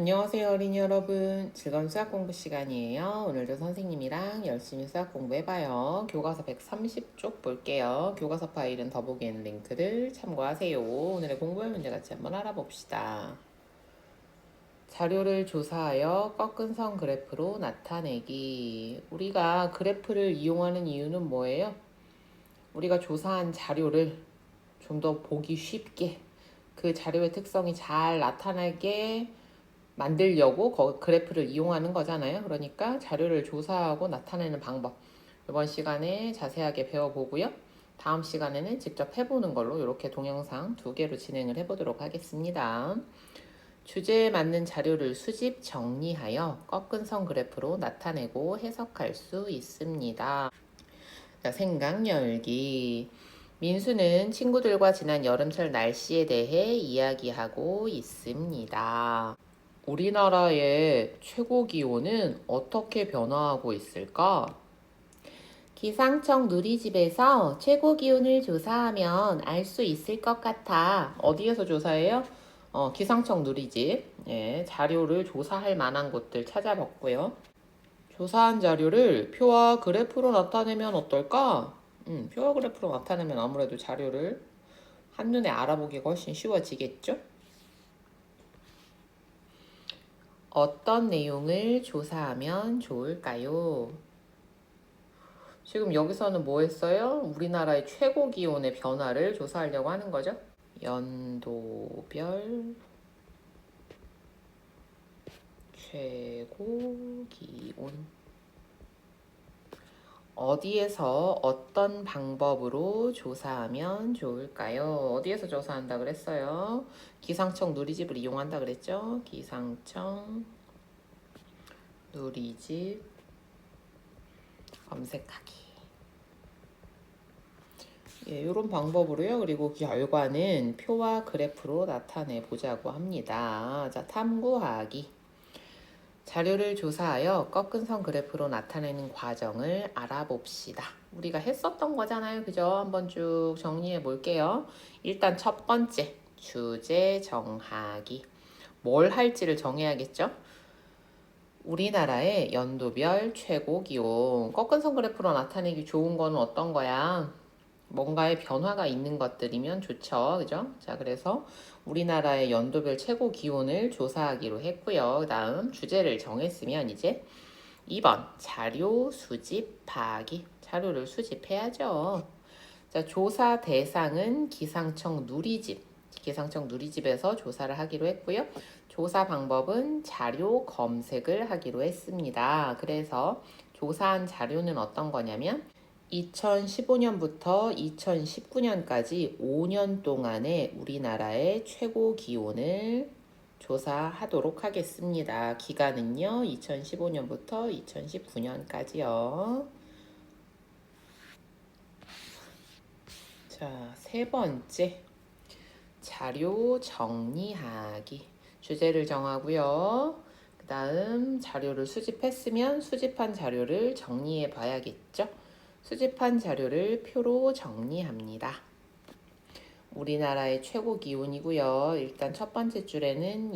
안녕하세요 어린이 여러분. 즐거운 수학 공부 시간이에요. 오늘도 선생님이랑 열심히 수학 공부해봐요. 교과서 130쪽 볼게요. 교과서 파일은 더보기에 있는 링크를 참고하세요. 오늘의 공부할 문제 같이 한번 알아봅시다. 자료를 조사하여 꺾은 선 그래프로 나타내기. 우리가 그래프를 이용하는 이유는 뭐예요? 우리가 조사한 자료를 좀 더 보기 쉽게 그 자료의 특성이 잘 나타나게 만들려고 그래프를 이용하는 거잖아요. 그러니까 자료를 조사하고 나타내는 방법 이번 시간에 자세하게 배워보고요. 다음 시간에는 직접 해보는 걸로 이렇게 동영상 2개로 진행을 해보도록 하겠습니다. 주제에 맞는 자료를 수집 정리하여 꺾은 선 그래프로 나타내고 해석할 수 있습니다. 자, 생각 열기. 민수는 친구들과 지난 여름철 날씨에 대해 이야기하고 있습니다. 우리나라의 최고 기온은 어떻게 변화하고 있을까? 기상청 누리집에서 최고 기온을 조사하면 알 수 있을 것 같아. 어디에서 조사해요? 기상청 누리집. 예, 자료를 조사할 만한 곳들 찾아봤고요. 조사한 자료를 표와 그래프로 나타내면 어떨까? 표와 그래프로 나타내면 아무래도 자료를 한눈에 알아보기가 훨씬 쉬워지겠죠? 어떤 내용을 조사하면 좋을까요? 지금 여기서는 뭐 했어요? 우리나라의 최고 기온의 변화를 조사하려고 하는 거죠. 연도별 최고 기온. 어디에서 어떤 방법으로 조사하면 좋을까요? 어디에서 조사한다 그랬어요? 기상청 누리집을 이용한다 그랬죠? 기상청 누리집 검색하기. 예, 이런 방법으로요. 그리고 결과는 표와 그래프로 나타내 보자고 합니다. 자, 탐구하기. 자료를 조사하여 꺾은 선 그래프로 나타내는 과정을 알아봅시다. 우리가 했었던 거잖아요. 그죠? 한번 쭉 정리해 볼게요. 일단 첫 번째, 주제 정하기. 뭘 할지를 정해야겠죠? 우리나라의 연도별 최고 기온. 꺾은 선 그래프로 나타내기 좋은 거는 어떤 거야? 뭔가의 변화가 있는 것들이면 좋죠. 그죠? 자, 그래서 우리나라의 연도별 최고 기온을 조사하기로 했고요. 그 다음 주제를 정했으면 이제 2번 자료 수집하기. 자료를 수집해야죠. 자, 조사 대상은 기상청 누리집. 기상청 누리집에서 조사를 하기로 했고요. 조사 방법은 자료 검색을 하기로 했습니다. 그래서 조사한 자료는 어떤 거냐면 2015년부터 2019년까지 5년 동안의 우리나라의 최고 기온을 조사하도록 하겠습니다. 기간은요, 2015년부터 2019년까지요. 자, 세 번째. 자료 정리하기. 주제를 정하고요. 그 다음 자료를 수집했으면 수집한 자료를 정리해 봐야겠죠. 수집한 자료를 표로 정리합니다. 우리나라의 최고 기온이고요. 일단 첫 번째 줄에는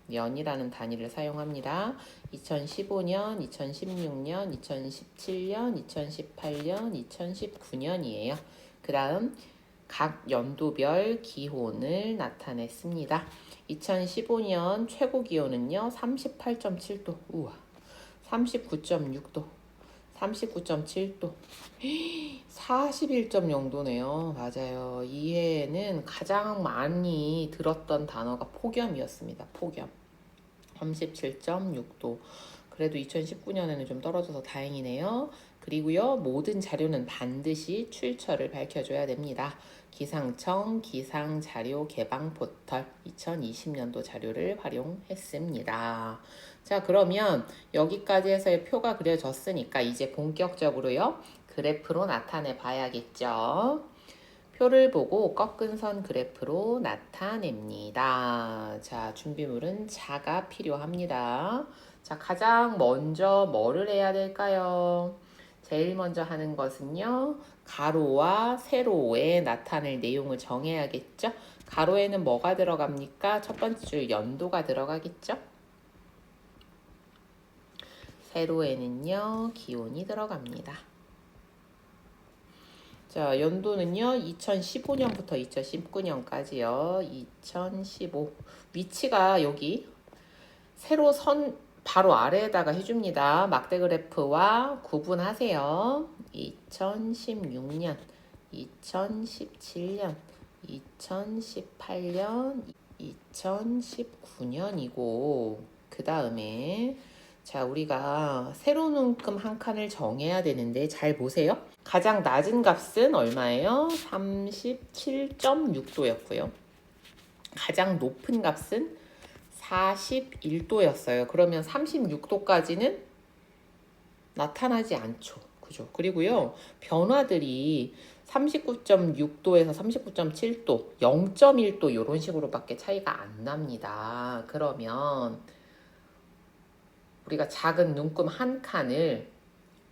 년이라는 단위를 사용합니다. 2015년, 2016년, 2017년, 2018년, 2019년이에요. 그 다음 각 연도별 기온을 나타냈습니다. 2015년 최고 기온은요, 38.7도. 우와. 39.6도. 39.7도. 41.0도네요. 맞아요. 이 해에는 가장 많이 들었던 단어가 폭염이었습니다. 폭염. 37.6도. 그래도 2019년에는 좀 떨어져서 다행이네요. 그리고요, 모든 자료는 반드시 출처를 밝혀줘야 됩니다. 기상청 기상자료 개방 포털 2020년도 자료를 활용했습니다. 자, 그러면 여기까지 해서의 표가 그려졌으니까 이제 본격적으로요, 그래프로 나타내 봐야겠죠. 표를 보고 꺾은 선 그래프로 나타냅니다. 자, 준비물은 자가 필요합니다. 자, 가장 먼저 뭐를 해야 될까요? 제일 먼저 하는 것은요, 가로와 세로에 나타낼 내용을 정해야겠죠? 가로에는 뭐가 들어갑니까? 첫 번째 줄 연도가 들어가겠죠? 세로에는요, 기온이 들어갑니다. 자, 연도는요, 2015년부터 2019년까지요. 2015. 위치가 여기 세로 선 바로 아래에다가 해줍니다. 막대 그래프와 구분하세요. 2016년, 2017년, 2018년, 2019년이고 그 다음에 자, 우리가 세로 눈금 한 칸을 정해야 되는데 잘 보세요. 가장 낮은 값은 얼마예요? 37.6도였고요. 가장 높은 값은 41도였어요. 그러면 36도까지는 나타나지 않죠. 그죠? 그리고요, 변화들이 39.6도에서 39.7도, 0.1도 이런 식으로밖에 차이가 안 납니다. 그러면 우리가 작은 눈금 한 칸을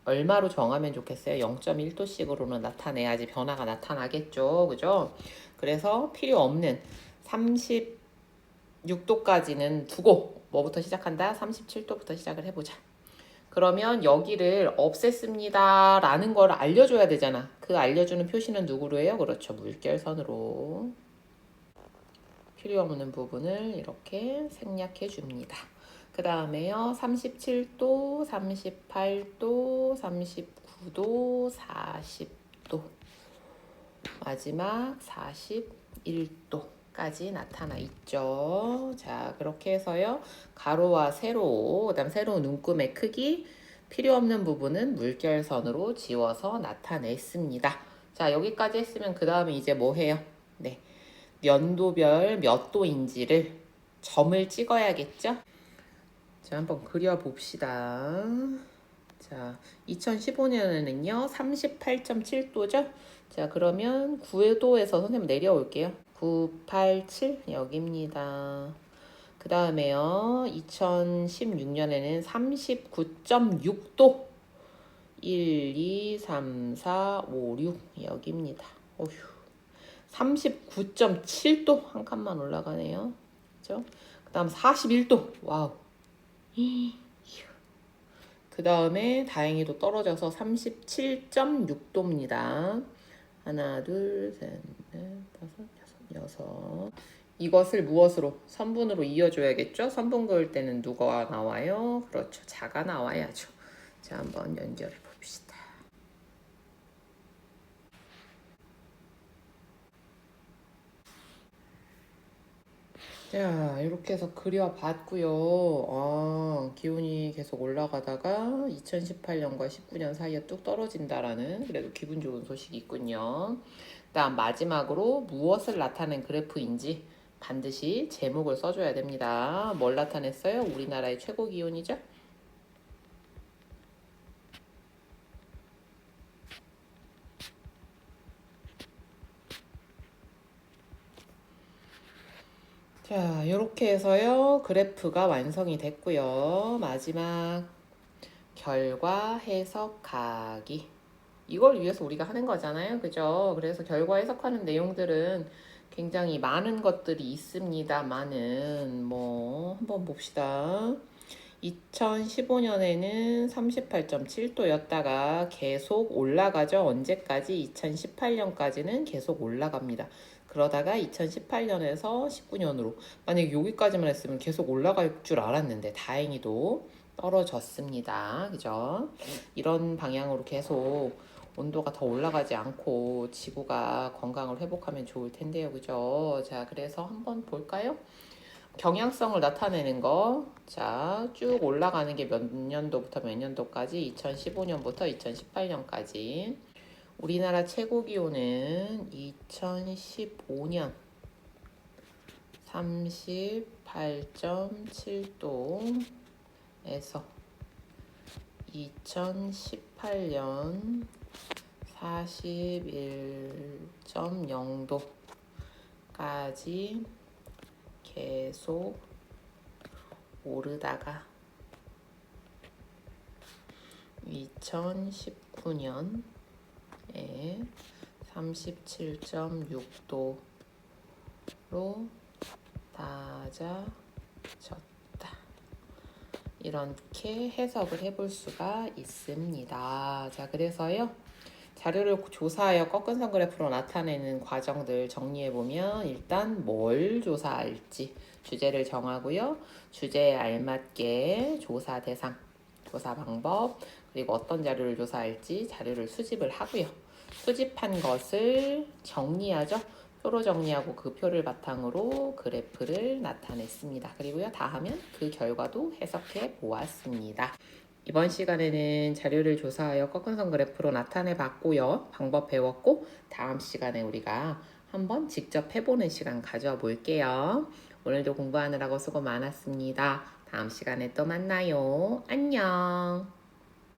얼마로 정하면 좋겠어요? 0.1도씩으로는 나타내야지 변화가 나타나겠죠. 그죠? 그래서 필요 없는 36도까지는 두고 뭐부터 시작한다? 37도부터 시작을 해보자. 그러면 여기를 없앴습니다 라는 걸 알려줘야 되잖아. 그 알려주는 표시는 누구로 해요? 그렇죠. 물결선으로. 필요 없는 부분을 이렇게 생략해 줍니다. 그 다음에요. 37도, 38도, 39도, 40도. 마지막 41도까지 나타나 있죠. 자, 그렇게 해서요. 가로와 세로, 그 다음 세로 눈금의 크기, 필요 없는 부분은 물결선으로 지워서 나타냈습니다. 자, 여기까지 했으면 그 다음에 이제 뭐 해요? 네. 연도별 몇 도인지를 점을 찍어야겠죠? 자, 한번 그려봅시다. 자, 2015년에는요, 38.7도죠? 자, 그러면 9도에서 선생님 내려올게요. 987 여기입니다. 그 다음에요, 2016년에는 39.6도. 1, 2, 3, 4, 5, 6 여기입니다. 어휴. 39.7도 한 칸만 올라가네요. 그죠? 그 다음 41도. 와우. 그 다음에 다행히도 떨어져서 37.6도입니다. 하나, 둘, 셋, 넷, 다섯, 여섯. 이것을 무엇으로? 선분으로 이어줘야겠죠? 선분 그을 때는 누가 나와요? 그렇죠. 자가 나와야죠. 자, 한번 연결해 봅시다. 자, 이렇게 해서 그려봤고요. 기온이 계속 올라가다가 2018년과 19년 사이에 뚝 떨어진다라는 그래도 기분 좋은 소식이 있군요. 다음 마지막으로 무엇을 나타낸 그래프인지 반드시 제목을 써줘야 됩니다. 뭘 나타냈어요? 우리나라의 최고 기온이죠? 자, 이렇게 해서요. 그래프가 완성이 됐고요. 마지막 결과 해석하기. 이걸 위해서 우리가 하는 거잖아요. 그죠? 그래서 결과 해석하는 내용들은 굉장히 많은 것들이 있습니다만은 뭐 한번 봅시다. 2015년에는 38.7도였다가 계속 올라가죠. 언제까지? 2018년까지는 계속 올라갑니다. 그러다가 2018년에서 19년으로 만약에 여기까지만 했으면 계속 올라갈 줄 알았는데 다행히도 떨어졌습니다. 그죠? 이런 방향으로 계속 온도가 더 올라가지 않고 지구가 건강을 회복하면 좋을 텐데요. 그죠? 자, 그래서 한번 볼까요? 경향성을 나타내는 거. 자, 쭉 올라가는 게 몇 년도부터 몇 년도까지? 2015년부터 2018년까지. 우리나라 최고 기온은 2015년 38.7도에서 2018년 41.0도까지 계속 오르다가 2019년에 37.6도 로 낮아졌다. 이렇게 해석을 해볼 수가 있습니다. 자, 그래서요. 자료를 조사하여 꺾은 선 그래프로 나타내는 과정들 정리해보면 일단 뭘 조사할지 주제를 정하고요. 주제에 알맞게 조사 대상, 조사 방법, 그리고 어떤 자료를 조사할지 자료를 수집을 하고요. 수집한 것을 정리하죠. 표로 정리하고 그 표를 바탕으로 그래프를 나타냈습니다. 그리고요, 다 하면 그 결과도 해석해 보았습니다. 이번 시간에는 자료를 조사하여 꺾은 선 그래프로 나타내 봤고요. 방법 배웠고 다음 시간에 우리가 한번 직접 해보는 시간 가져볼게요. 오늘도 공부하느라고 수고 많았습니다. 다음 시간에 또 만나요. 안녕.